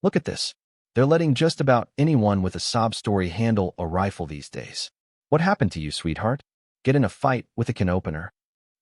Look at this. They're letting just about anyone with a sob story handle a rifle these days. What happened to you, sweetheart? Get in a fight with a can opener?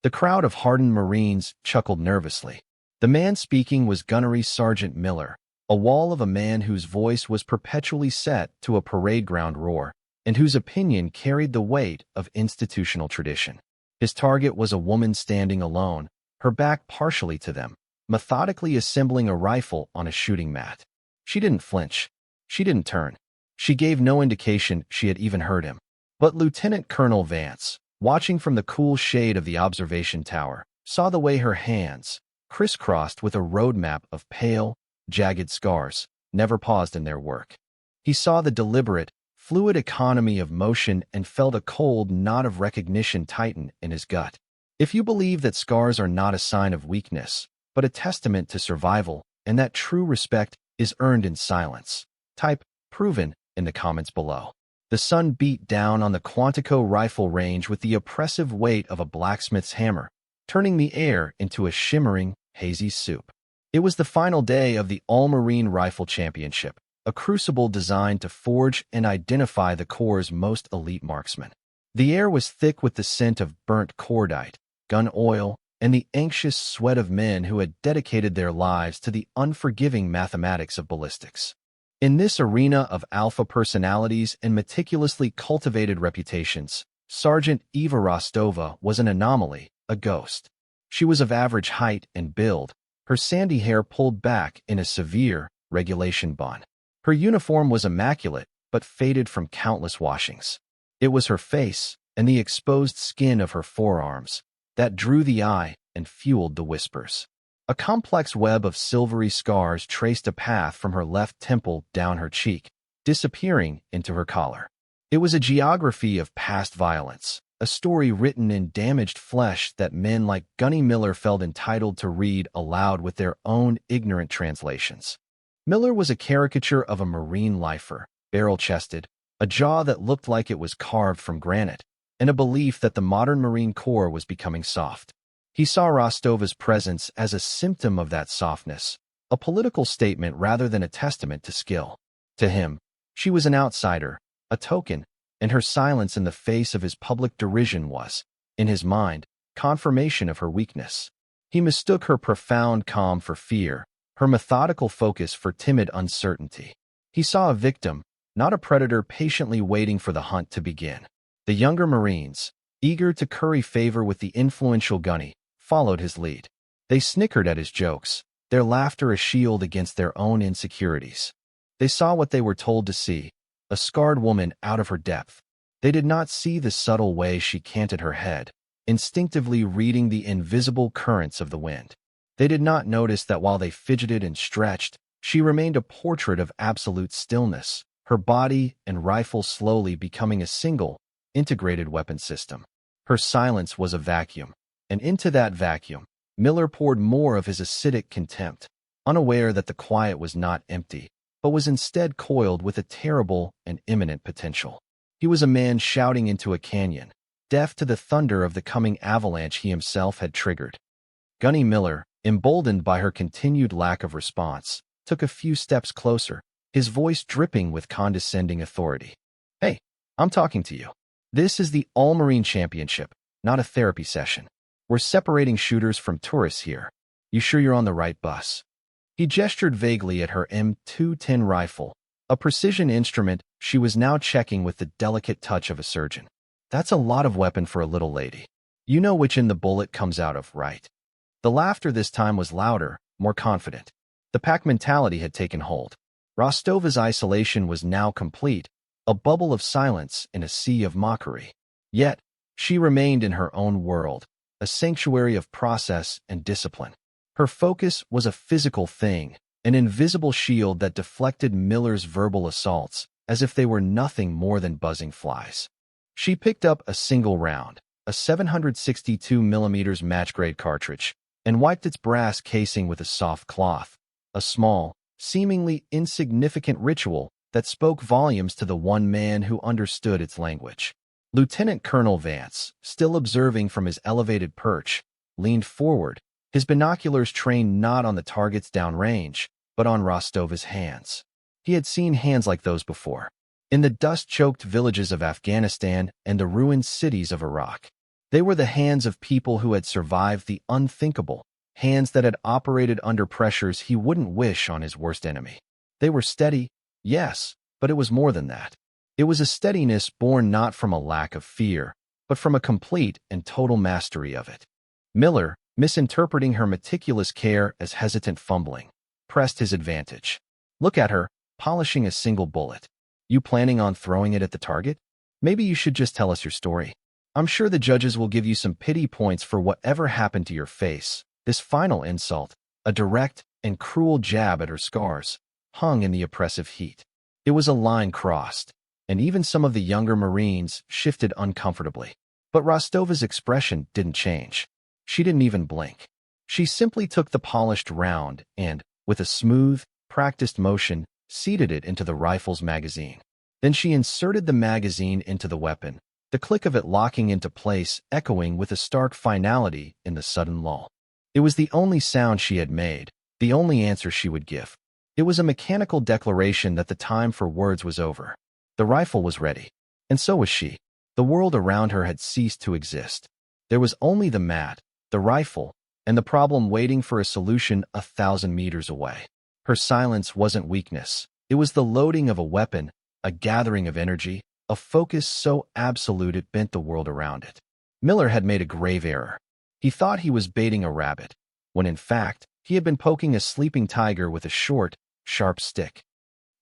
The crowd of hardened Marines chuckled nervously. The man speaking was Gunnery Sergeant Miller, a wall of a man whose voice was perpetually set to a parade ground roar, and whose opinion carried the weight of institutional tradition. His target was a woman standing alone, her back partially to them, methodically assembling a rifle on a shooting mat. She didn't flinch. She didn't turn. She gave no indication she had even heard him. But Lieutenant Colonel Vance, watching from the cool shade of the observation tower, saw the way her hands, crisscrossed with a roadmap of pale, jagged scars, never paused in their work. He saw the deliberate, fluid economy of motion and felt a cold knot of recognition tighten in his gut. If you believe that scars are not a sign of weakness, but a testament to survival, and that true respect is earned in silence, type "proven" in the comments below. The sun beat down on the Quantico rifle range with the oppressive weight of a blacksmith's hammer, turning the air into a shimmering, hazy soup. It was the final day of the All-Marine Rifle Championship, a crucible designed to forge and identify the Corps' most elite marksmen. The air was thick with the scent of burnt cordite, gun oil, and the anxious sweat of men who had dedicated their lives to the unforgiving mathematics of ballistics. In this arena of alpha personalities and meticulously cultivated reputations, Sergeant Eva Rostova was an anomaly, a ghost. She was of average height and build, her sandy hair pulled back in a severe regulation bun. Her uniform was immaculate, but faded from countless washings. It was her face and the exposed skin of her forearms that drew the eye and fueled the whispers. A complex web of silvery scars traced a path from her left temple down her cheek, disappearing into her collar. It was a geography of past violence, a story written in damaged flesh that men like Gunny Miller felt entitled to read aloud with their own ignorant translations. Miller was a caricature of a Marine lifer, barrel-chested, a jaw that looked like it was carved from granite, and a belief that the modern Marine Corps was becoming soft. He saw Rostova's presence as a symptom of that softness, a political statement rather than a testament to skill. To him, she was an outsider, a token, and her silence in the face of his public derision was, in his mind, confirmation of her weakness. He mistook her profound calm for fear, her methodical focus for timid uncertainty. He saw a victim, not a predator patiently waiting for the hunt to begin. The younger Marines, eager to curry favor with the influential Gunny, followed his lead. They snickered at his jokes, their laughter a shield against their own insecurities. They saw what they were told to see, a scarred woman out of her depth. They did not see the subtle way she canted her head, instinctively reading the invisible currents of the wind. They did not notice that while they fidgeted and stretched, she remained a portrait of absolute stillness, her body and rifle slowly becoming a single, integrated weapon system. Her silence was a vacuum, and into that vacuum, Miller poured more of his acidic contempt, unaware that the quiet was not empty, but was instead coiled with a terrible and imminent potential. He was a man shouting into a canyon, deaf to the thunder of the coming avalanche he himself had triggered. Gunny Miller, emboldened by her continued lack of response, took a few steps closer, his voice dripping with condescending authority. "Hey, I'm talking to you. This is the All-Marine Championship, not a therapy session. We're separating shooters from tourists here. You sure you're on the right bus?" He gestured vaguely at her M210 rifle, a precision instrument she was now checking with the delicate touch of a surgeon. "That's a lot of weapon for a little lady. You know which end the bullet comes out of, right?" The laughter this time was louder, more confident. The pack mentality had taken hold. Rostova's isolation was now complete, a bubble of silence in a sea of mockery. Yet, she remained in her own world, a sanctuary of process and discipline. Her focus was a physical thing, an invisible shield that deflected Miller's verbal assaults as if they were nothing more than buzzing flies. She picked up a single round, a 762mm match-grade cartridge, and wiped its brass casing with a soft cloth, a small, seemingly insignificant ritual that spoke volumes to the one man who understood its language. Lieutenant Colonel Vance, still observing from his elevated perch, leaned forward, his binoculars trained not on the targets downrange, but on Rostova's hands. He had seen hands like those before, in the dust-choked villages of Afghanistan and the ruined cities of Iraq. They were the hands of people who had survived the unthinkable, hands that had operated under pressures he wouldn't wish on his worst enemy. They were steady, yes, but it was more than that. It was a steadiness born not from a lack of fear, but from a complete and total mastery of it. Miller, misinterpreting her meticulous care as hesitant fumbling, pressed his advantage. Look at her, polishing a single bullet. You planning on throwing it at the target? Maybe you should just tell us your story. I'm sure the judges will give you some pity points for whatever happened to your face. This final insult, a direct and cruel jab at her scars, hung in the oppressive heat. It was a line crossed, and even some of the younger Marines shifted uncomfortably. But Rostova's expression didn't change. She didn't even blink. She simply took the polished round and, with a smooth, practiced motion, seated it into the rifle's magazine. Then she inserted the magazine into the weapon, the click of it locking into place echoing with a stark finality in the sudden lull. It was the only sound she had made, the only answer she would give. It was a mechanical declaration that the time for words was over. The rifle was ready, and so was she. The world around her had ceased to exist. There was only the mat, the rifle, and the problem waiting for a solution 1,000 meters away. Her silence wasn't weakness. It was the loading of a weapon, a gathering of energy, a focus so absolute it bent the world around it. Miller had made a grave error. He thought he was baiting a rabbit, when in fact, he had been poking a sleeping tiger with a short, sharp stick.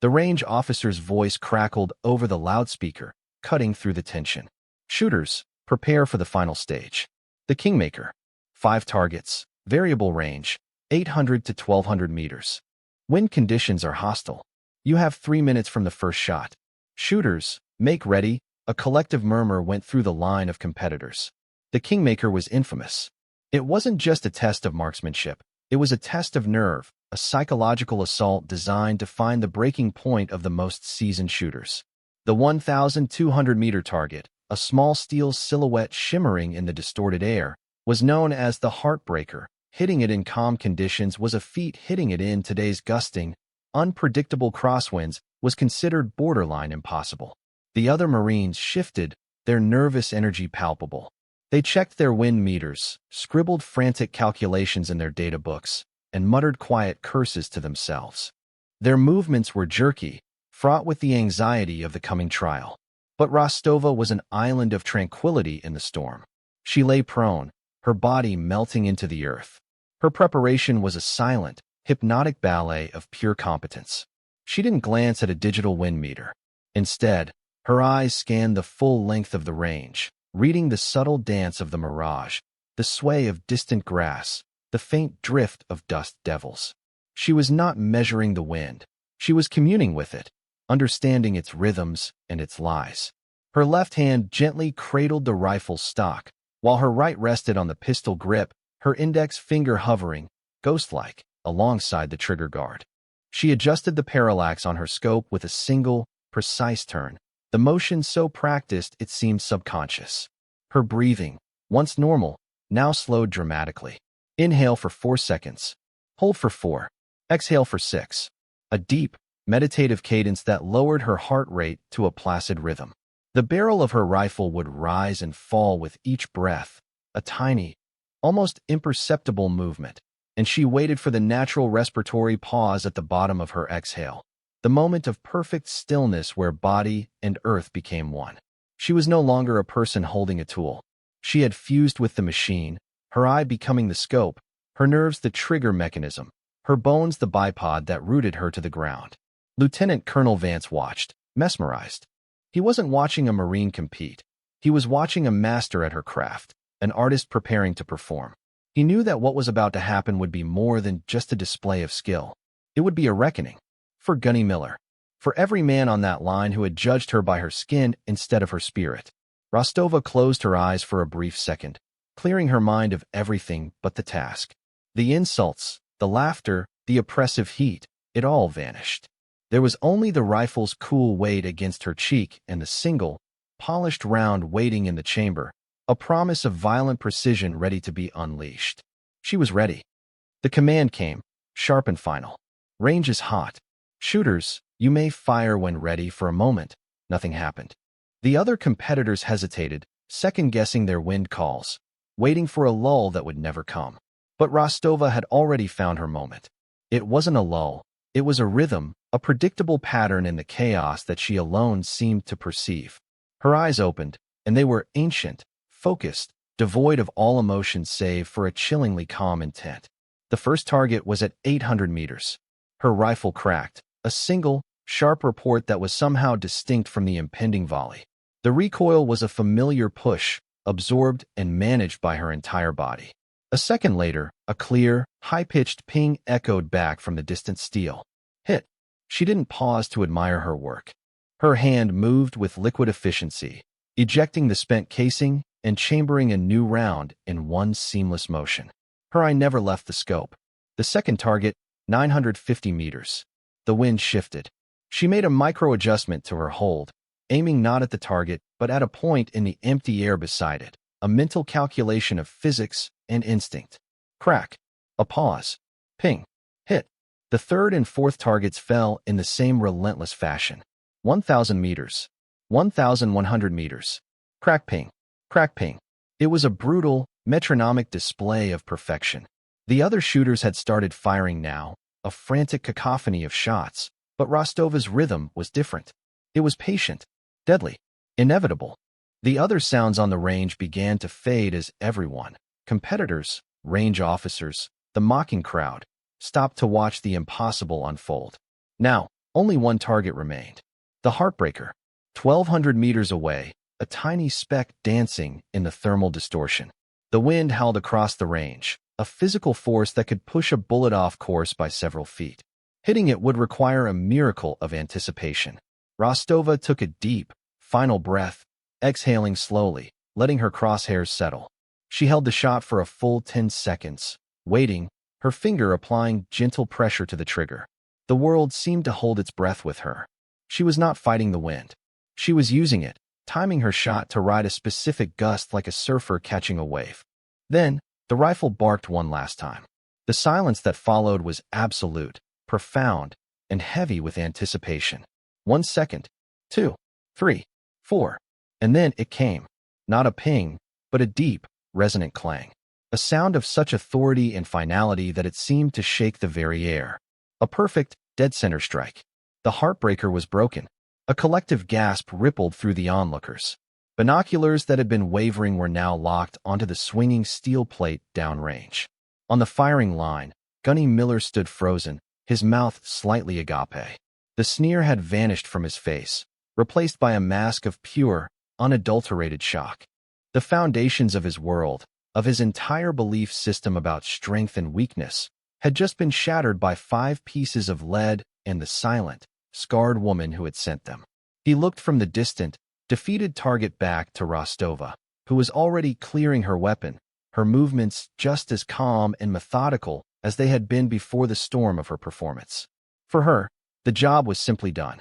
The range officer's voice crackled over the loudspeaker, cutting through the tension. Shooters, prepare for the final stage. The Kingmaker. 5 targets, variable range, 800 to 1,200 meters. Wind conditions are hostile. You have 3 minutes from the first shot. Shooters, make ready. A collective murmur went through the line of competitors. The Kingmaker was infamous. It wasn't just a test of marksmanship. It was a test of nerve, a psychological assault designed to find the breaking point of the most seasoned shooters. The 1,200-meter target, a small steel silhouette shimmering in the distorted air, was known as the Heartbreaker. Hitting it in calm conditions was a feat. Hitting it in today's gusting, unpredictable crosswinds was considered borderline impossible. The other Marines shifted, their nervous energy palpable. They checked their wind meters, scribbled frantic calculations in their data books, and muttered quiet curses to themselves. Their movements were jerky, fraught with the anxiety of the coming trial. But Rostova was an island of tranquility in the storm. She lay prone, her body melting into the earth. Her preparation was a silent, hypnotic ballet of pure competence. She didn't glance at a digital wind meter. Instead, her eyes scanned the full length of the range, reading the subtle dance of the mirage, the sway of distant grass, the faint drift of dust devils. She was not measuring the wind. She was communing with it, understanding its rhythms and its lies. Her left hand gently cradled the rifle's stock, while her right rested on the pistol grip, her index finger hovering, ghost-like, alongside the trigger guard. She adjusted the parallax on her scope with a single, precise turn, the motion so practiced it seemed subconscious. Her breathing, once normal, now slowed dramatically. Inhale for 4 seconds. Hold for 4. Exhale for 6. A deep, meditative cadence that lowered her heart rate to a placid rhythm. The barrel of her rifle would rise and fall with each breath, a tiny, almost imperceptible movement, and she waited for the natural respiratory pause at the bottom of her exhale, the moment of perfect stillness where body and earth became one. She was no longer a person holding a tool. She had fused with the machine, her eye becoming the scope, her nerves the trigger mechanism, her bones the bipod that rooted her to the ground. Lieutenant Colonel Vance watched, mesmerized. He wasn't watching a Marine compete. He was watching a master at her craft, an artist preparing to perform. He knew that what was about to happen would be more than just a display of skill. It would be a reckoning. For Gunny Miller. For every man on that line who had judged her by her skin instead of her spirit. Rostova closed her eyes for a brief second, clearing her mind of everything but the task. The insults, the laughter, the oppressive heat, it all vanished. There was only the rifle's cool weight against her cheek and the single, polished round waiting in the chamber, a promise of violent precision ready to be unleashed. She was ready. The command came, sharp and final. Range is hot. Shooters, you may fire when ready. For a moment, nothing happened. The other competitors hesitated, second-guessing their wind calls, waiting for a lull that would never come. But Rostova had already found her moment. It wasn't a lull. It was a rhythm, a predictable pattern in the chaos that she alone seemed to perceive. Her eyes opened, and they were ancient, focused, devoid of all emotion save for a chillingly calm intent. The first target was at 800 meters. Her rifle cracked, a single, sharp report that was somehow distinct from the impending volley. The recoil was a familiar push, absorbed and managed by her entire body. A second later, a clear, high-pitched ping echoed back from the distant steel. Hit. She didn't pause to admire her work. Her hand moved with liquid efficiency, ejecting the spent casing and chambering a new round in one seamless motion. Her eye never left the scope. The second target, 950 meters. The wind shifted. She made a micro-adjustment to her hold, aiming not at the target, but at a point in the empty air beside it, a mental calculation of physics and instinct. Crack. A pause. Ping. Hit. The third and fourth targets fell in the same relentless fashion. 1,000 meters. 1,100 meters. Crack ping. Crack ping. It was a brutal, metronomic display of perfection. The other shooters had started firing now, a frantic cacophony of shots, but Rostova's rhythm was different. It was patient, deadly, inevitable. The other sounds on the range began to fade as everyone, competitors, range officers, the mocking crowd, stopped to watch the impossible unfold. Now, only one target remained. The Heartbreaker, 1,200 meters away, a tiny speck dancing in the thermal distortion. The wind howled across the range, a physical force that could push a bullet off course by several feet. Hitting it would require a miracle of anticipation. Rostova took a deep, final breath, exhaling slowly, letting her crosshairs settle. She held the shot for a full 10 seconds, waiting, her finger applying gentle pressure to the trigger. The world seemed to hold its breath with her. She was not fighting the wind. She was using it, timing her shot to ride a specific gust like a surfer catching a wave. Then, the rifle barked one last time. The silence that followed was absolute, profound, and heavy with anticipation. 1 second, 2, 3, 4, and then it came. Not a ping, but a deep, resonant clang. A sound of such authority and finality that it seemed to shake the very air. A perfect, dead-center strike. The Heartbreaker was broken. A collective gasp rippled through the onlookers. Binoculars that had been wavering were now locked onto the swinging steel plate downrange. On the firing line, Gunny Miller stood frozen, his mouth slightly agape. The sneer had vanished from his face, replaced by a mask of pure, unadulterated shock. The foundations of his world, of his entire belief system about strength and weakness, had just been shattered by 5 pieces of lead and the silent, scarred woman who had sent them. He looked from the distant, defeated target back to Rostova, who was already clearing her weapon, her movements just as calm and methodical as they had been before the storm of her performance. For her, the job was simply done.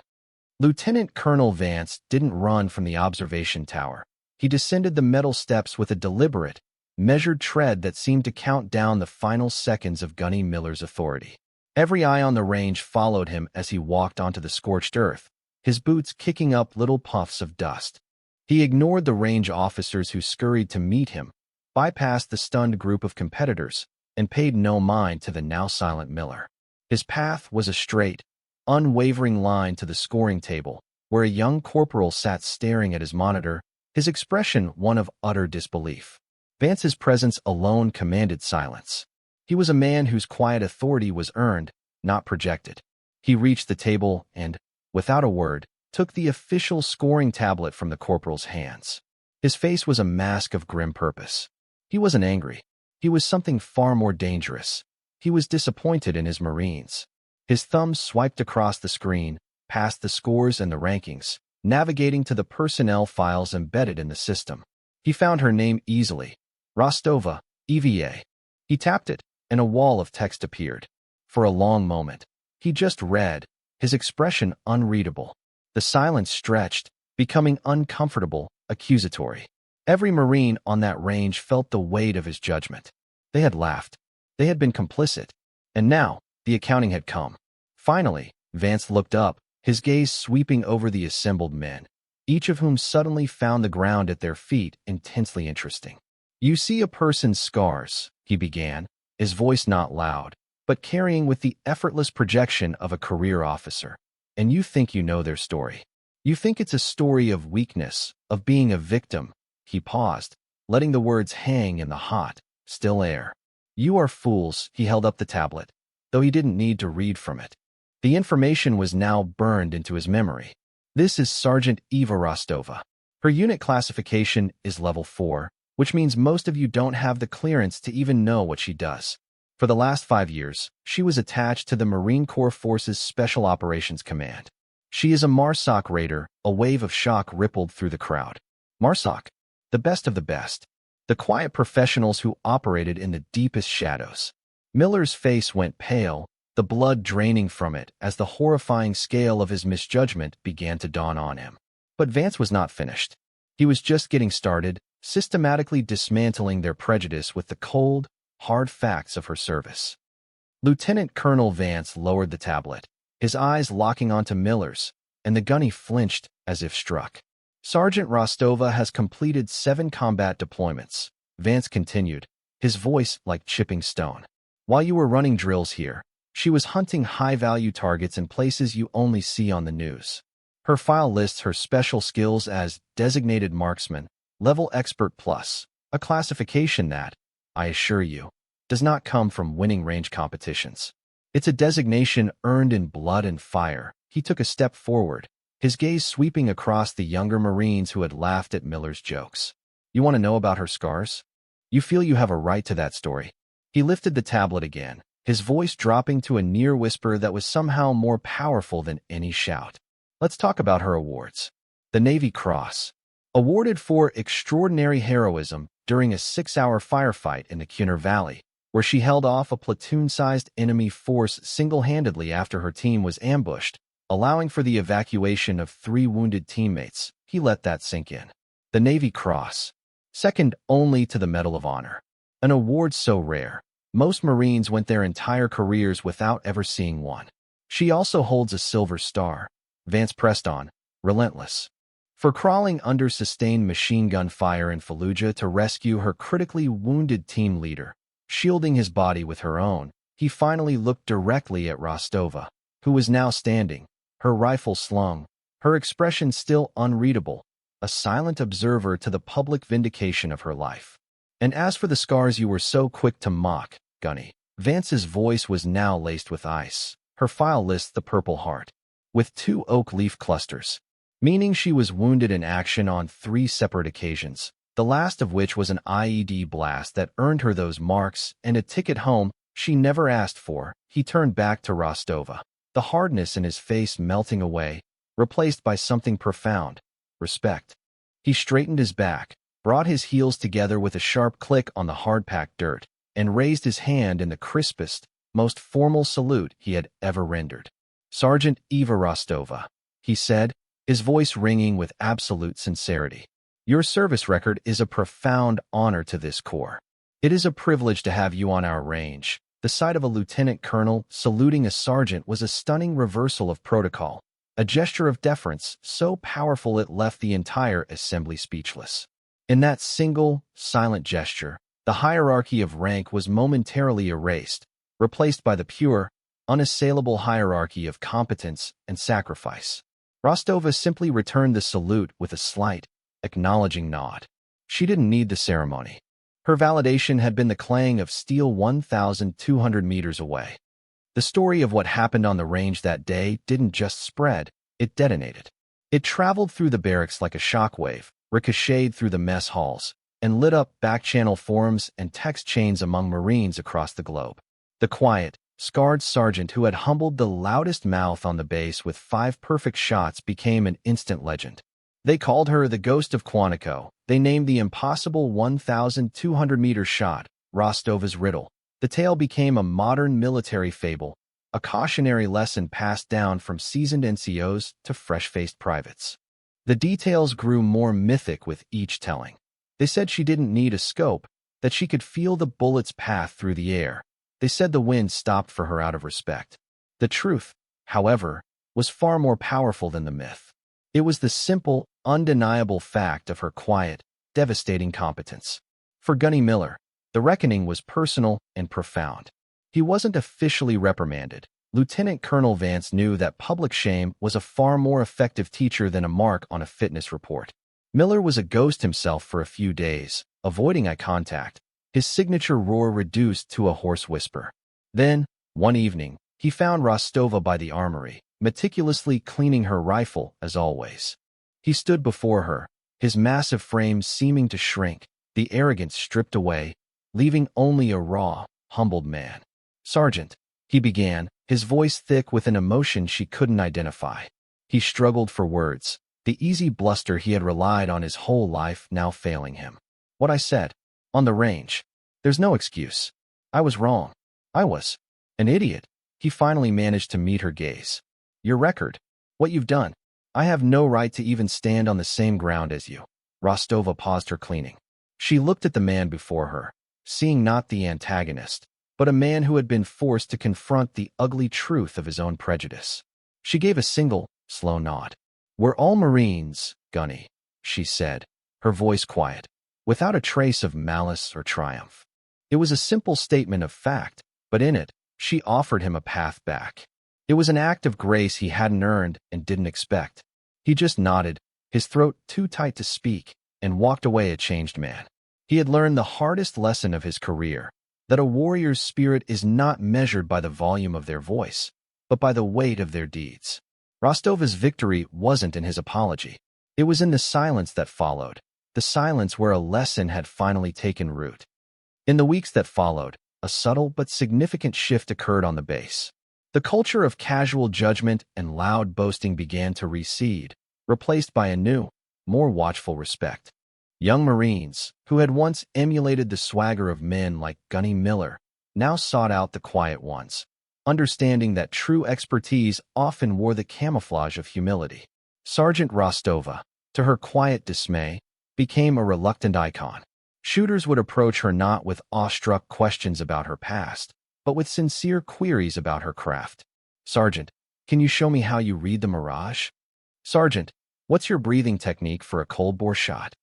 Lieutenant Colonel Vance didn't run from the observation tower. He descended the metal steps with a deliberate, measured tread that seemed to count down the final seconds of Gunny Miller's authority. Every eye on the range followed him as he walked onto the scorched earth, his boots kicking up little puffs of dust. He ignored the range officers who scurried to meet him, bypassed the stunned group of competitors, and paid no mind to the now silent Miller. His path was a straight, unwavering line to the scoring table, where a young corporal sat staring at his monitor, his expression one of utter disbelief. Vance's presence alone commanded silence. He was a man whose quiet authority was earned, not projected. He reached the table and, without a word, took the official scoring tablet from the corporal's hands. His face was a mask of grim purpose. He wasn't angry. He was something far more dangerous. He was disappointed in his Marines. His thumb swiped across the screen, past the scores and the rankings, navigating to the personnel files embedded in the system. He found her name easily. Rostova, EVA. He tapped it, and a wall of text appeared. For a long moment, he just read, his expression unreadable. The silence stretched, becoming uncomfortable, accusatory. Every Marine on that range felt the weight of his judgment. They had laughed. They had been complicit. And now, the accounting had come. Finally, Vance looked up, his gaze sweeping over the assembled men, each of whom suddenly found the ground at their feet intensely interesting. "You see a person's scars," he began, his voice not loud, but carrying with the effortless projection of a career officer. "And you think you know their story. You think it's a story of weakness, of being a victim." He paused, letting the words hang in the hot, still air. "You are fools." He held up the tablet, though he didn't need to read from it. The information was now burned into his memory. "This is Sergeant Eva Rostova. Her unit classification is level 4, which means most of you don't have the clearance to even know what she does. For the last 5 years, she was attached to the Marine Corps Forces Special Operations Command. She is a MARSOC raider." A wave of shock rippled through the crowd. MARSOC, the best of the best. The quiet professionals who operated in the deepest shadows. Miller's face went pale, the blood draining from it as the horrifying scale of his misjudgment began to dawn on him. But Vance was not finished. He was just getting started, systematically dismantling their prejudice with the cold, hard facts of her service. Lieutenant Colonel Vance lowered the tablet, his eyes locking onto Miller's, and the gunny flinched as if struck. "Sergeant Rostova has completed 7 combat deployments," Vance continued, his voice like chipping stone. "While you were running drills here, she was hunting high-value targets in places you only see on the news. Her file lists her special skills as Designated Marksman, Level Expert Plus, a classification that, I assure you, does not come from winning range competitions. It's a designation earned in blood and fire." He took a step forward, his gaze sweeping across the younger Marines who had laughed at Miller's jokes. "You want to know about her scars? You feel you have a right to that story?" He lifted the tablet again, his voice dropping to a near whisper that was somehow more powerful than any shout. "Let's talk about her awards. The Navy Cross, awarded for extraordinary heroism during a 6-hour firefight in the Cunner Valley, where she held off a platoon-sized enemy force single-handedly after her team was ambushed, allowing for the evacuation of 3 wounded teammates." He let that sink in. The Navy Cross, second only to the Medal of Honor. An award so rare, most Marines went their entire careers without ever seeing one. "She also holds a Silver Star," Vance pressed on, relentless, "for crawling under sustained machine gun fire in Fallujah to rescue her critically wounded team leader, shielding his body with her own." He finally looked directly at Rostova, who was now standing, her rifle slung, her expression still unreadable, a silent observer to the public vindication of her life. "And as for the scars you were so quick to mock, Gunny," Vance's voice was now laced with ice. "Her file lists the Purple Heart, with 2 oak leaf clusters, meaning she was wounded in action on 3 separate occasions, the last of which was an IED blast that earned her those marks and a ticket home she never asked for." He turned back to Rostova, the hardness in his face melting away, replaced by something profound: respect. He straightened his back, brought his heels together with a sharp click on the hard-packed dirt, and raised his hand in the crispest, most formal salute he had ever rendered. "Sergeant Eva Rostova," he said, his voice ringing with absolute sincerity. "Your service record is a profound honor to this Corps. It is a privilege to have you on our range." The sight of a lieutenant colonel saluting a sergeant was a stunning reversal of protocol, a gesture of deference so powerful it left the entire assembly speechless. In that single, silent gesture, the hierarchy of rank was momentarily erased, replaced by the pure, unassailable hierarchy of competence and sacrifice. Rostova simply returned the salute with a slight, acknowledging nod. She didn't need the ceremony. Her validation had been the clang of steel 1,200 meters away. The story of what happened on the range that day didn't just spread, it detonated. It traveled through the barracks like a shockwave, ricocheted through the mess halls, and lit up back-channel forums and text chains among Marines across the globe. The quiet, scarred sergeant who had humbled the loudest mouth on the base with 5 perfect shots became an instant legend. They called her the Ghost of Quantico. They named the impossible 1,200-meter shot Rostova's Riddle. The tale became a modern military fable, a cautionary lesson passed down from seasoned NCOs to fresh-faced privates. The details grew more mythic with each telling. They said she didn't need a scope, that she could feel the bullet's path through the air. They said the wind stopped for her out of respect. The truth, however, was far more powerful than the myth. It was the simple, undeniable fact of her quiet, devastating competence. For Gunny Miller, the reckoning was personal and profound. He wasn't officially reprimanded. Lieutenant Colonel Vance knew that public shame was a far more effective teacher than a mark on a fitness report. Miller was a ghost himself for a few days, avoiding eye contact, his signature roar reduced to a hoarse whisper. Then, one evening, he found Rostova by the armory, meticulously cleaning her rifle as always. He stood before her, his massive frame seeming to shrink, the arrogance stripped away, leaving only a raw, humbled man. "Sergeant," he began, his voice thick with an emotion she couldn't identify. He struggled for words, the easy bluster he had relied on his whole life now failing him. "What I said, on the range. There's no excuse. I was wrong. I was an idiot." He finally managed to meet her gaze. "Your record. What you've done. I have no right to even stand on the same ground as you." Rostova paused her cleaning. She looked at the man before her, seeing not the antagonist, but a man who had been forced to confront the ugly truth of his own prejudice. She gave a single, slow nod. "We're all Marines, Gunny," she said, her voice quiet, without a trace of malice or triumph. It was a simple statement of fact, but in it, she offered him a path back. It was an act of grace he hadn't earned and didn't expect. He just nodded, his throat too tight to speak, and walked away a changed man. He had learned the hardest lesson of his career, that a warrior's spirit is not measured by the volume of their voice, but by the weight of their deeds. Rostova's victory wasn't in his apology. It was in the silence that followed, the silence where a lesson had finally taken root. In the weeks that followed, a subtle but significant shift occurred on the base. The culture of casual judgment and loud boasting began to recede, replaced by a new, more watchful respect. Young Marines, who had once emulated the swagger of men like Gunny Miller, now sought out the quiet ones, understanding that true expertise often wore the camouflage of humility. Sergeant Rostova, to her quiet dismay, became a reluctant icon. Shooters would approach her not with awestruck questions about her past, but with sincere queries about her craft. "Sergeant, can you show me how you read the mirage?" "Sergeant, what's your breathing technique for a cold bore shot?"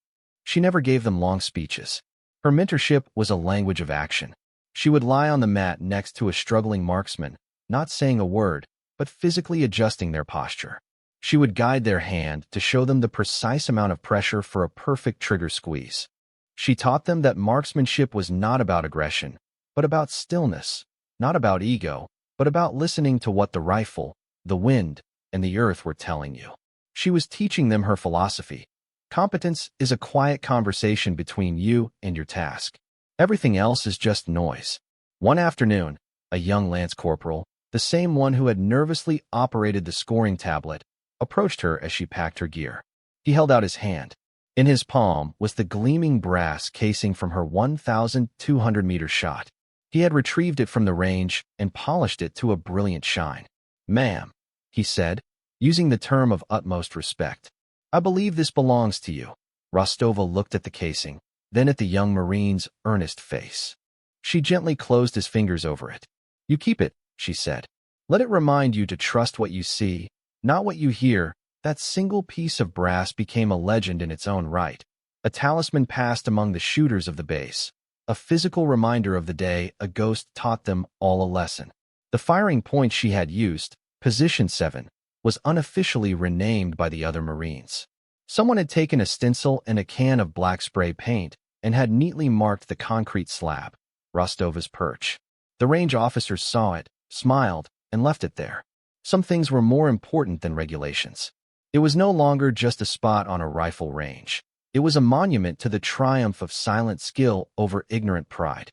She never gave them long speeches. Her mentorship was a language of action. She would lie on the mat next to a struggling marksman, not saying a word, but physically adjusting their posture. She would guide their hand to show them the precise amount of pressure for a perfect trigger squeeze. She taught them that marksmanship was not about aggression, but about stillness, not about ego, but about listening to what the rifle, the wind, and the earth were telling you. She was teaching them her philosophy. Competence is a quiet conversation between you and your task. Everything else is just noise. One afternoon, a young lance corporal, the same one who had nervously operated the scoring tablet, approached her as she packed her gear. He held out his hand. In his palm was the gleaming brass casing from her 1,200-meter shot. He had retrieved it from the range and polished it to a brilliant shine. "Ma'am," he said, using the term of utmost respect, "I believe this belongs to you." Rostova looked at the casing, then at the young Marine's earnest face. She gently closed his fingers over it. "You keep it," she said. "Let it remind you to trust what you see, not what you hear." That single piece of brass became a legend in its own right, a talisman passed among the shooters of the base, a physical reminder of the day a ghost taught them all a lesson. The firing point she had used, Position 7, was unofficially renamed by the other Marines. Someone had taken a stencil and a can of black spray paint and had neatly marked the concrete slab, Rostova's perch. The range officers saw it, smiled, and left it there. Some things were more important than regulations. It was no longer just a spot on a rifle range. It was a monument to the triumph of silent skill over ignorant pride.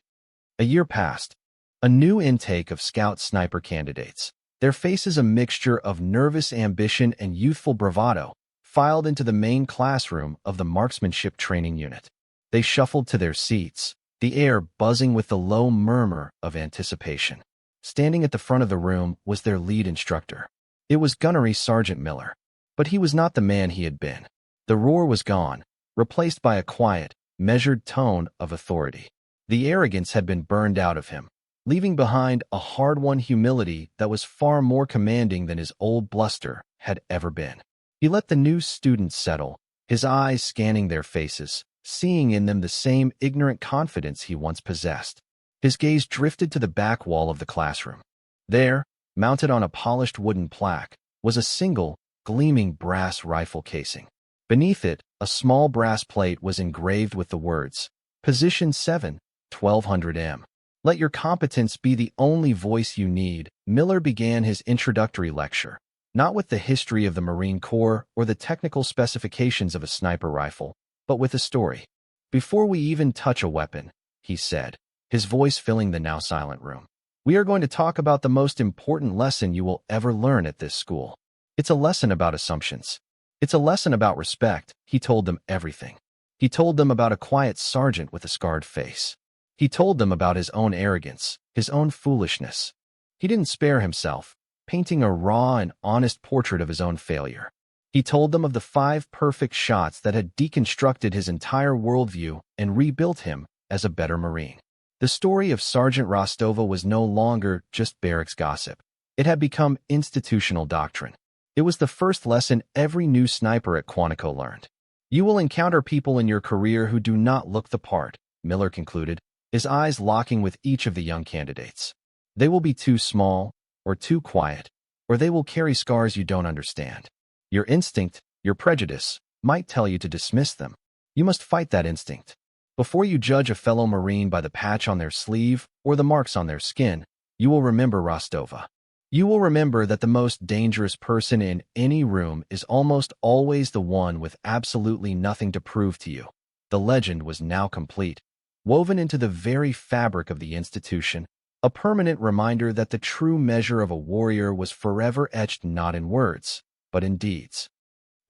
A year passed. A new intake of scout sniper candidates, their faces a mixture of nervous ambition and youthful bravado, filed into the main classroom of the marksmanship training unit. They shuffled to their seats, the air buzzing with the low murmur of anticipation. Standing at the front of the room was their lead instructor. It was Gunnery Sergeant Miller. But he was not the man he had been. The roar was gone, replaced by a quiet, measured tone of authority. The arrogance had been burned out of him. leaving behind a hard-won humility that was far more commanding than his old bluster had ever been. He let the new students settle, his eyes scanning their faces, seeing in them the same ignorant confidence he once possessed. His gaze drifted to the back wall of the classroom. There, mounted on a polished wooden plaque, was a single, gleaming brass rifle casing. Beneath it, a small brass plate was engraved with the words, Position 7, 1200 M. Let your competence be the only voice you need. Miller began his introductory lecture, not with the history of the Marine Corps or the technical specifications of a sniper rifle, but with a story. Before we even touch a weapon, he said, his voice filling the now silent room, we are going to talk about the most important lesson you will ever learn at this school. It's a lesson about assumptions. It's a lesson about respect. He told them everything. He told them about a quiet sergeant with a scarred face. He told them about his own arrogance, his own foolishness. He didn't spare himself, painting a raw and honest portrait of his own failure. He told them of the 5 perfect shots that had deconstructed his entire worldview and rebuilt him as a better Marine. The story of Sergeant Rostova was no longer just barracks gossip. It had become institutional doctrine. It was the first lesson every new sniper at Quantico learned. You will encounter people in your career who do not look the part, Miller concluded, his eyes locking with each of the young candidates. They will be too small, or too quiet, or they will carry scars you don't understand. Your instinct, your prejudice, might tell you to dismiss them. You must fight that instinct. Before you judge a fellow Marine by the patch on their sleeve or the marks on their skin, you will remember Rostova. You will remember that the most dangerous person in any room is almost always the one with absolutely nothing to prove to you. The legend was now complete, woven into the very fabric of the institution, a permanent reminder that the true measure of a warrior was forever etched not in words, but in deeds.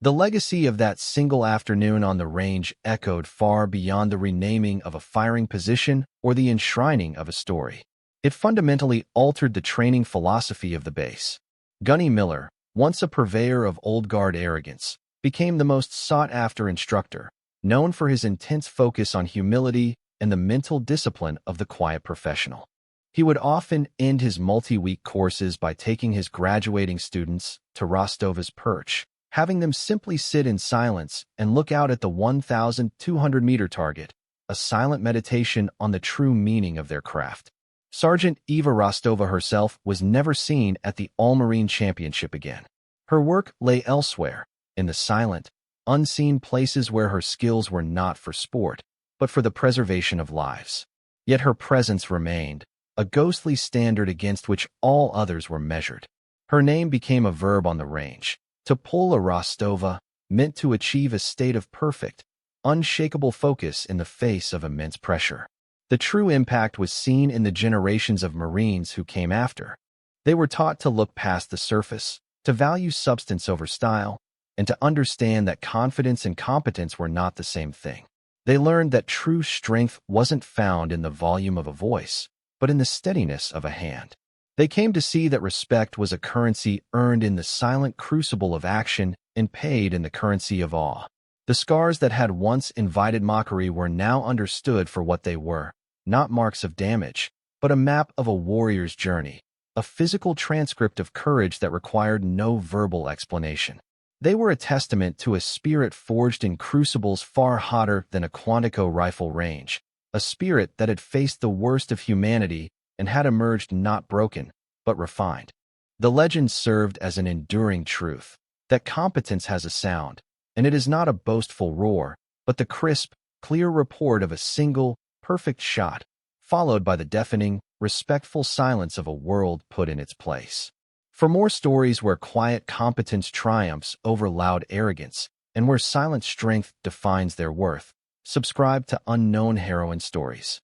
The legacy of that single afternoon on the range echoed far beyond the renaming of a firing position or the enshrining of a story. It fundamentally altered the training philosophy of the base. Gunny Miller, once a purveyor of old guard arrogance, became the most sought-after instructor, known for his intense focus on humility and the mental discipline of the quiet professional. He would often end his multi-week courses by taking his graduating students to Rostova's perch, having them simply sit in silence and look out at the 1,200-meter target, a silent meditation on the true meaning of their craft. Sergeant Eva Rostova herself was never seen at the All-Marine Championship again. Her work lay elsewhere, in the silent, unseen places where her skills were not for sport, but for the preservation of lives. Yet her presence remained, a ghostly standard against which all others were measured. Her name became a verb on the range. To pull a Rostova meant to achieve a state of perfect, unshakable focus in the face of immense pressure. The true impact was seen in the generations of Marines who came after. They were taught to look past the surface, to value substance over style, and to understand that confidence and competence were not the same thing. They learned that true strength wasn't found in the volume of a voice, but in the steadiness of a hand. They came to see that respect was a currency earned in the silent crucible of action and paid in the currency of awe. The scars that had once invited mockery were now understood for what they were, not marks of damage, but a map of a warrior's journey, a physical transcript of courage that required no verbal explanation. They were a testament to a spirit forged in crucibles far hotter than a Quantico rifle range, a spirit that had faced the worst of humanity and had emerged not broken, but refined. The legend served as an enduring truth, that competence has a sound, and it is not a boastful roar, but the crisp, clear report of a single, perfect shot, followed by the deafening, respectful silence of a world put in its place. For more stories where quiet competence triumphs over loud arrogance, and where silent strength defines their worth, subscribe to Unknown Heroine Stories.